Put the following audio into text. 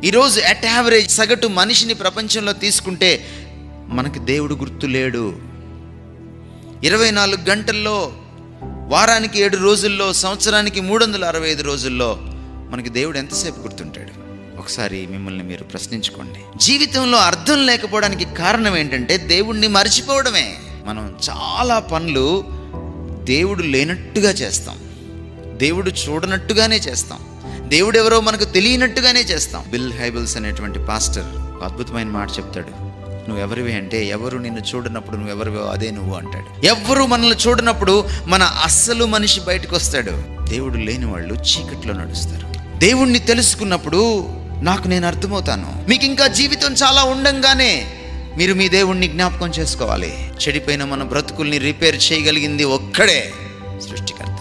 ఈరోజు at average సగటు మనిషిని ప్రపంచంలో తీసుకుంటే మనకి దేవుడు గుర్తు లేడు. 24 గంటల్లో, వారానికి 7 రోజుల్లో, సంవత్సరానికి 365 రోజుల్లో మనకి దేవుడు ఎంతసేపు గుర్తుంటాడు? ఒకసారి మిమ్మల్ని మీరు ప్రశ్నించుకోండి. జీవితంలో అర్థం లేకపోవడానికి కారణం ఏంటంటే దేవుణ్ణి మర్చిపోవడమే. మనం చాలా పనులు దేవుడు లేనట్టుగా చేస్తాం, దేవుడు చూడనట్టుగానే చేస్తాం, దేవుడు ఎవరో మనకు తెలియనట్టుగానే చేస్తాం. బిల్ హైబిల్స్ అనేటువంటి పాస్టర్ ఒక అద్భుతమైన మాట చెప్తాడు. నువ్వెవరివి అంటే, ఎవరు నిన్ను చూడనప్పుడు నువ్వెవరివో అదే నువ్వు అంటాడు. ఎవరు మనల్ని చూడనప్పుడు మన అస్సలు మనిషి బయటకు వస్తాడు. దేవుడు లేని వాళ్ళు చీకట్లో నడుస్తారు. దేవుణ్ణి తెలుసుకున్నప్పుడు నాకు నేను అర్థమవుతాను. మీకు ఇంకా జీవితం చాలా ఉండంగానే మీరు మీ దేవుణ్ణి జ్ఞాపకం చేసుకోవాలి. చెడిపోయిన మన బ్రతుకుల్ని రిపేర్ చేయగలిగింది ఒక్కడే, సృష్టికర్త.